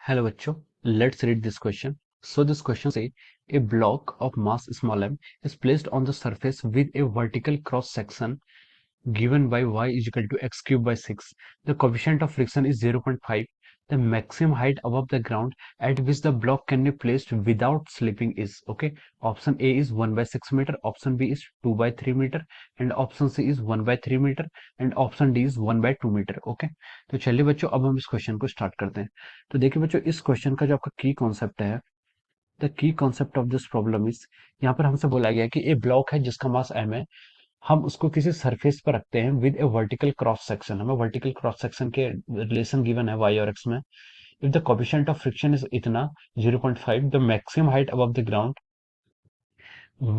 Hello बच्चों, let's read this question. So this question say a block of mass small m is placed on the surface with a vertical cross section given by y is equal to x cube by 6. The coefficient of friction is 0.5. The maximum height above the ground at which the block can be placed without slipping is okay. Option A is 1 by 6 meter, option B is 2 by 3 meter, and option C is 1 by 3 meter, and option D is 1 by 2 metre. Okay, तो चलिए बच्चों, अब हम इस question को start करते हैं. तो देखिए बच्चों, इस क्वेश्चन का जो आपका की कॉन्सेप्ट है, the key concept of this problem is, यहाँ पर हमसे बोला गया कि ए ब्लॉक है जिसका मास m है. हम उसको किसी सरफेस पर रखते हैं with a vertical cross section. हमें वर्टिकल क्रॉस सेक्शन के रिलेशन गिवन है वाई और एक्स में. If the coefficient of friction is इतना 0.5, the maximum height above the ground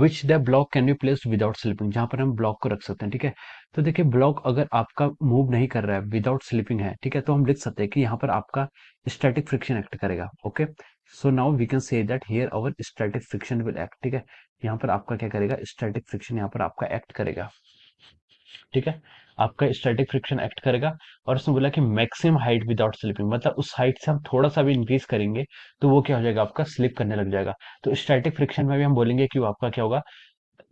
which the block can be placed without slipping, जहां पर हम block को रख सकते हैं. ठीक है, तो देखिए ब्लॉक अगर आपका मूव नहीं कर रहा है, विदाउट स्लिपिंग है, ठीक है, तो हम लिख सकते हैं कि यहाँ पर आपका स्टैटिक फ्रिक्शन एक्ट करेगा. Okay, so now we can say that here our static friction will act. ठीक है, यहाँ पर आपका क्या करेगा, स्टैटिक फ्रिक्शन यहाँ पर आपका एक्ट करेगा. ठीक है, आपका स्टैटिक फ्रिक्शन एक्ट करेगा. और उसने बोला कि मैक्सिमम हाइट विदाउट स्लिपिंग, मतलब उस हाइट से हम थोड़ा सा भी इंक्रीज करेंगे तो वो क्या हो जाएगा, आपका स्लिप करने लग जाएगा. तो स्टैटिक फ्रिक्शन में भी हम बोलेंगे कि वो आपका क्या होगा,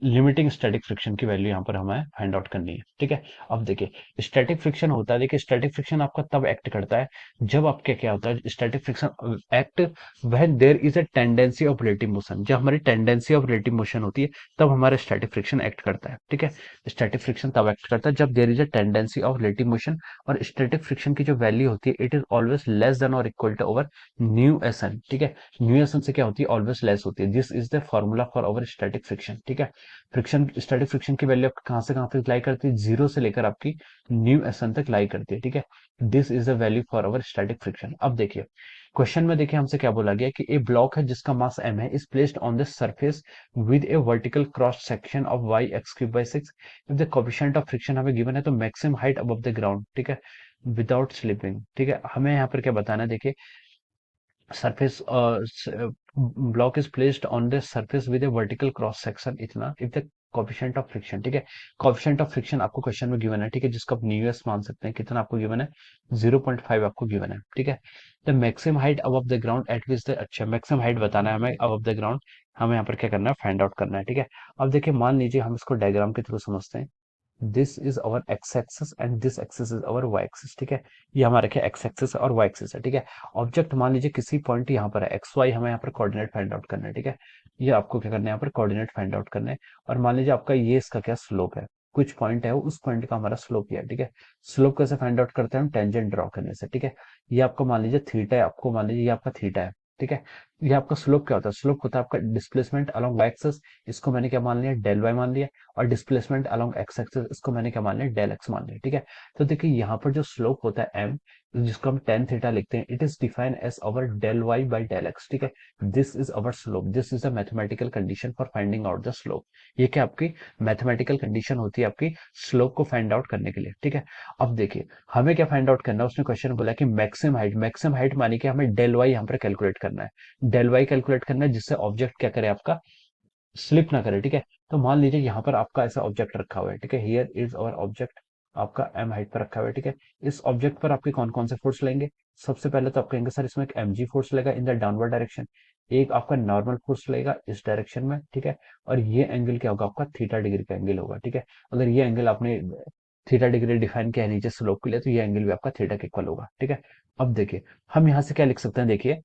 लिमिटिंग स्टैटिक फ्रिक्शन की वैल्यू यहाँ पर हमें फाइंड आउट करनी है. ठीक है, अब देखिए स्टैटिक फ्रिक्शन होता है, देखिए स्टैटिक फ्रिक्शन आपका तब एक्ट करता है जब आपके क्या होता है, static friction act when there is a tendency of relative motion. जब हमारी टेंडेंसी ऑफ रिलेटिव मोशन होती है तब हमारा स्टैटिक फ्रिक्शन एक्ट करता है. ठीक है, स्टैटिक फ्रिक्शन तब एक्ट करता है जब there is a tendency of relative motion. और स्टैटिक फ्रिक्शन की जो वैल्यू होती है, it is always less than और equal to over mu S N. ठीक है, न्यू एस एन से क्या होती है, ऑलवेज लेस होती है. This is the formula for over static friction. ठीक है, फ्रिक्शन, स्टैटिक फ्रिक्शन की वैल्यू कहां से कहां तक लाई करती है, जीरो से लेकर आपकी न्यू एस एन तक लाई करती है. ठीक है, this is the value for our static friction. अब देखिए क्वेश्चन में देखिए हमसे क्या बोला गया कि ए ब्लॉक है जिसका मास m है, is placed on the surface with a vertical cross section of y x cube by 6. If the coefficient of friction हमें गिवन है तो maximum height above the ground. ठीक है, विदाउट स्लिपिंग. ठीक है, हमें यहाँ पर क्या बताना है, देखिए surface block is placed on the surface with a vertical cross section इतना, if the coefficient of friction. ठीक है, coefficient of friction आपको क्वेश्चन में गिवन है. ठीक है, जिसको आप न्यूएस मान सकते हैं. कितना आपको गिवन है, 0.5 आपको गिवन है. ठीक है, the maximum height above the ground eight which the, अच्छा मैक्सिमम हाइट बताना है हमें अबव द ग्राउंड. हमें यहाँ पर क्या करना है, फाइंड आउट करना है. ठीक है, अब देखिए मान लीजिए हम इसको डायग्राम के थ्रू समझते हैं. This is our X axis and this axis is our Y axis. ठीक है, ये हमारा क्या एक्स एक्सिस और वाई एक्सिस है. ठीक है, ऑब्जेक्ट मान लीजिए किसी पॉइंट यहाँ पर है, एक्स वाई, हमें यहाँ पर कोऑर्डिनेट फाइंड आउट करना है. ठीक है, ये आपको क्या करना है, यहाँ पर कोऑर्डिनेट फाइंड आउट करना है. और मान लीजिए आपका ये इसका क्या स्लोप है, कुछ पॉइंट है उस पॉइंट का हमारा स्लोप है. ठीक है, स्लोप कैसे फाइंड आउट करते हैं, हम टेंजेंट ड्रॉ करने से. ठीक है, ये आपको मान लीजिए थीटा है, आपको मान लीजिए ये आपका थीटा है. ठीक है, ये आपका स्लोप क्या होता है, स्लोप होता है आपका डिस्प्लेसमेंट अलोंग वाई एक्सिस, इसको मैंने क्या मान लिया, डेल वाई मान लिया. और डिस्प्लेसमेंट अलोंग एक्स एक्सिस, इसको मैंने क्या मान लिया, डेल एक्स मान लिया. ठीक है, तो देखिए यहाँ पर जो स्लोप होता है एम, जिसको हम टेन थीटा लिखते हैं, it is defined as our del Y by del X. ठीक है, this is our slope, this is the mathematical condition for finding out the slope. ये क्या आपकी मैथमेटिकल कंडीशन होती है आपकी स्लोप को फाइंड आउट करने के लिए. ठीक है, अब देखिए हमें क्या फाइंड आउट करना है, उसने क्वेश्चन बोला कि मैक्सिमम हाइट, मैक्सिमम हाइट मानी कि हमें डेल वाई यहाँ पर कैलकुलेट करना है, डेल वाई कैलकुलेट करना है जिससे ऑब्जेक्ट क्या करे, आपका स्लिप ना करे. ठीक है, तो मान लीजिए यहाँ पर आपका ऐसा ऑब्जेक्ट रखा हुआ है. ठीक है, हियर इज अवर ऑब्जेक्ट, आपका एम हाइट पर रखा हुआ है. ठीक है, इस ऑब्जेक्ट पर आपके कौन कौन से फोर्स लेंगे, सबसे पहले तो आप कहेंगे सर इसमें एक mg फोर्स लगेगा इन द डाउनवर्ड डायरेक्शन, एक आपका नॉर्मल फोर्स लगेगा इस डायरेक्शन में. ठीक है, और ये एंगल क्या होगा, आपका थीटा डिग्री का एंगल होगा. ठीक है, अगर ये एंगल आपने थीटा डिग्री डिफाइन किया है नीचे स्लोप के लिए, तो ये एंगल भी आपका थीटा के इक्वल होगा. ठीक है, अब देखिए हम यहाँ से क्या लिख सकते हैं, देखिए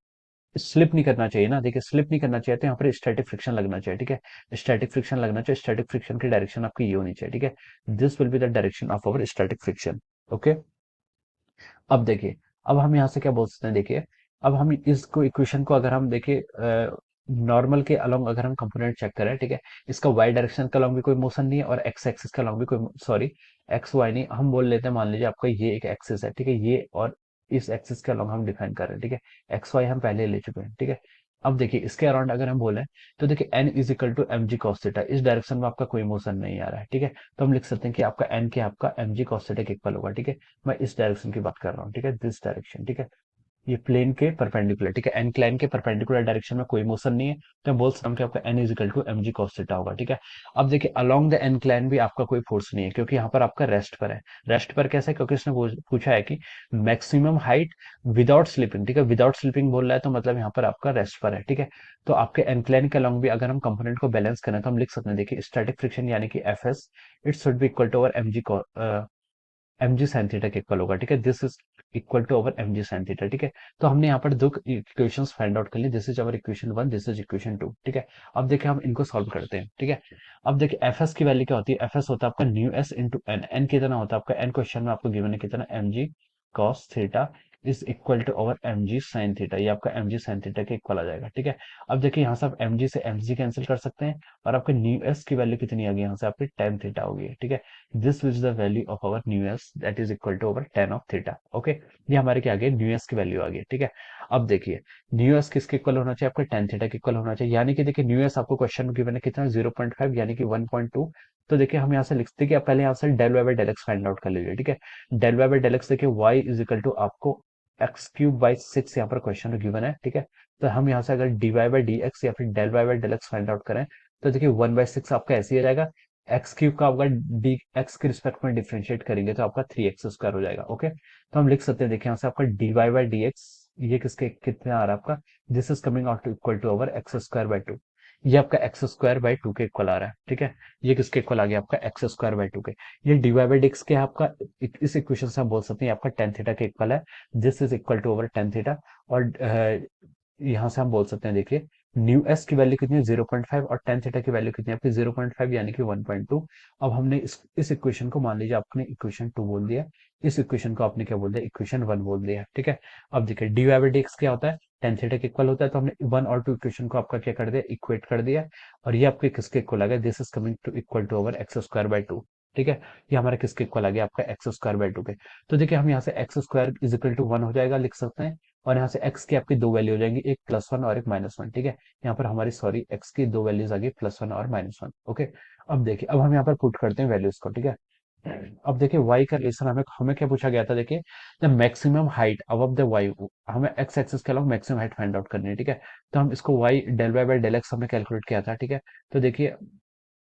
स्लिप नहीं करना चाहिए ना, देखिए स्लिप नहीं करना चाहिए तो यहाँ पर स्टैटिक फ्रिक्शन लगना चाहिए. ठीक है, स्टैटिक फ्रिक्शन लगना चाहिए, स्टैटिक फ्रिक्शन की डायरेक्शन आपकी ये होनी चाहिए. ठीक है, this will be the direction of our static friction. Okay, अब देखिए, अब हम यहाँ से क्या बोल सकते हैं, देखिए अब हम इसको इक्वेशन को अगर हम देखिए नॉर्मल के अलोंग अगर हम कंपोनेंट चेक करें. ठीक है, इसका वाई डायरेक्शन के अलोंग भी कोई मोशन नहीं है और एक्स एक्सिस के अलोंग भी कोई, सॉरी एक्स वाई नहीं, हम बोल लेते हैं मान लीजिए आपका ये एक एक्सिस है. ठीक है, ये और इस एक्सिस के अलोंग हम डिफाइन कर रहे हैं. ठीक है, एक्स वाई हम पहले ले चुके हैं. ठीक है, अब देखिए इसके अराउंड अगर हम बोले तो देखिए N is equal to M G cos theta, इस डायरेक्शन में आपका कोई मोशन नहीं आ रहा है. ठीक है, तो हम लिख सकते हैं कि आपका एन क्या आपका एम जी कॉस थीटा के इक्वल होगा. ठीक है, मैं इस डायरेक्शन की बात कर रहा हूँ. ठीक है, दिस डायरेक्शन. ठीक है, ये प्लेन के परपेंडिकुलर, ठीक है, इंक्लाइन के परपेंडिकुलर डायरेक्शन में कोई मोशन नहीं है, तो हम बोल सकते हैं कि आपका N is equal to M G cos theta होगा, ठीक है। अब देखिए अलोंग द इंक्लाइन भी आपका कोई फोर्स नहीं है, क्योंकि यहाँ पर आपका रेस्ट पर है। रेस्ट पर कैसे है, क्योंकि इसने पूछा है कि मैक्सिमम हाइट विदाउट स्लिपिंग, ठीक है, विदाउट स्लिपिंग बोल रहा है, तो मतलब यहाँ पर आपका रेस्ट पर है, ठीक है। तो आपके इंक्लाइन के अलोंग भी अगर हम कंपोनेंट को बैलेंस करें तो हम लिख सकते हैं, देखिए स्टैटिक फ्रिक्शन यानी कि F S, it should be equal to over M G sine theta के इक्वल होगा, ठीक है। This is equal to over M G sine theta, ठीक है। तो हमने यहाँ पर दो इक्वेशंस फाइंड आउट कर ली, this is our equation one, this is equation two, ठीक है। अब देखिए हम इनको सॉल्व करते हैं, ठीक है। अब देखिए एफ एस की वैल्यू क्या होती है, एफ एस होता है आपका mu S into N, N कितना होता है आपका, एन क्वेश्चन में आपको गिवन है कितना, M G cos theta is equal to over M G sine theta, ये आपका एम जी साइन थीटा के इक्वल आ जाएगा, ठीक है। अब देखिए यहाँ से आप एम जी से एम जी कैंसिल कर सकते हैं, और आपके न्यू एस की वैल्यू कितनी आ गई, यहाँ से आपकी टेन थीटा होगी, ठीक है। This is the value of our mu S that is equal to over tan of theta, okay. ये हमारे क्या आ गया, न्यू एस की वैल्यू आ गई, ठीक है। अब देखिए न्यू एस किसके इक्वल होना चाहिए, आपका टेन थीटा के इक्वल होना चाहिए, यानी कि देखिए न्यू एस आपको क्वेश्चन में गिवन है कितना, 0.5 यानी कि 1.2। तो देखिए हम यहाँ से लिखते हैं कि आप पहले यहाँ से del Y by del X find out कर लीजिए, ठीक है। Del Y by del X देखिए वाई इज इक्वल टू आपको एक्स क्यूब बाई सिक्स यहाँ पर क्वेश्चन में गिवन है, ठीक है। तो हम यहाँ से अगर D Y by D X या फिर del Y by del X find out करें, तो देखिए 1/6 आपका ऐसे ही रहेगा, एक्स क्यूब का आपका डी एक्स के रिस्पेक्ट में डिफरेंशिएट करेंगे तो आपका 3x² हो जाएगा, ओके। तो हम लिख सकते हैं, देखिए यहाँ से आपका D Y by D X, ये किसके कितने आ रहा है आपका, this is coming out to equal to over x² by 2, ये आपका x² बाई 2 के इक्वल आ रहा है, ठीक है। ये किसके इक्वल आ गया आपका x² बाई 2 के। ये D Y by D X के आपका इस इक्वेशन से हम बोल सकते हैं आपका टेन थीटा के इक्वल है, this is equal to over tan theta. और यहाँ से हम बोल सकते हैं, देखिए न्यू एस की वैल्यू कितनी है, 0.5, और टेन थीटा की वैल्यू कितनी है आपकी, 0.5 यानी कि 1.2। अब हमने इस इक्वेशन को मान लीजिए आपने इक्वेशन टू बोल दिया, इस इक्वेशन को आपने क्या बोल दिया, इक्वेशन वन बोल दिया, ठीक है। अब देखिए D Y by D X क्या होता है, टेन थीटा के इक्वल होता है, तो हमने वन और टू इक्वेशन को आपका क्या कर दिया, इक्वेट कर दिया, और ये आपके किसके इक्वल आ गया, this is coming to equal to over x² by 2, ठीक है। ये हमारा किसके इक्वल आ गया आपका x² बाई 2 के। तो देखिए हम यहाँ से x² इज इक्वल टू 1 हो जाएगा लिख सकते हैं, और यहाँ से x की आपकी दो वैल्यू हो जाएंगी, एक +1 और एक -1, ठीक है। यहाँ पर हमारी सॉरी x की दो वैल्यूज आ गई, +1 और -1, ओके। अब देखिए अब हम यहाँ पर पुट करते हैं वैल्यूज को, ठीक है। अब देखिए y का रिलेशन हमें हमें क्या पूछा गया था, देखिए the maximum height above the y, हमें x एक्सिस के अलावा मैक्सिमम हाइट फाइंड आउट करनी है, ठीक है। तो हम इसको y del Y by del X हमने कैलकुलेट किया था, ठीक है। तो देखिए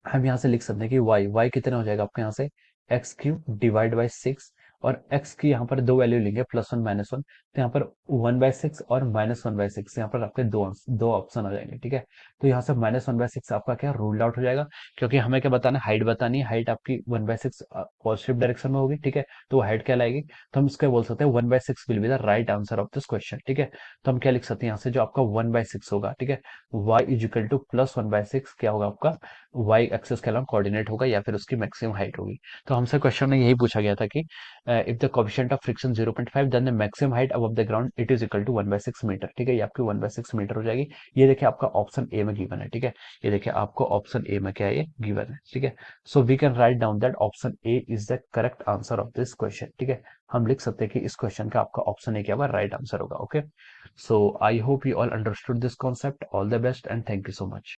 हम यहाँ से लिख सकते हैं कि y कितना हो जाएगा आपके यहाँ से, x³ डिवाइड बाई 6, और x की यहाँ पर दो वैल्यू लेंगे, +1 -1, तो यहाँ पर 1/6 और -1/6, यहाँ पर आपके दो ऑप्शन आ जाएंगे, ठीक है। तो यहाँ से -1/6 आपका क्या रूल्ड आउट हो जाएगा, क्योंकि हमें क्या बताना है, हाइट बतानी है, हाइट आपकी 1/6 पॉजिटिव डायरेक्शन में होगी, ठीक है। तो वो हाइट क्या लाएगी, तो हम इसको बोल सकते हैं 1/6 will be the right answer of this question, ठीक है। तो हम क्या लिख सकते हैं यहाँ से, जो आपका 1/6 होगा, ठीक है, y इज इक्वल टू +1/6 क्या होगा आपका, वाई एक्सिस के अलॉन्ग कोऑर्डिनेट होगा, या फिर उसकी मैक्सिमम हाइट होगी। तो हमसे क्वेश्चन में यही पूछा गया था कि if the coefficient of friction 0.5 then the maximum height above the ground it is equal to 1/6 metre, ठीक है। ये आपकी 1/6 मीटर हो जाएगी। ये देखिए आपका ऑप्शन ए में गिवन है, ठीक है। ये देखिए आपको ऑप्शन ए में क्या है, ये गिवन है, ठीक है। So we can write down that option A is the correct answer of this question, ठीक है। हम लिख सकते हैं कि इस क्वेश्चन का आपका ऑप्शन ए क्या होगा, राइट आंसर होगा, okay. So I hope you all understood this concept, all the best and thank you so much.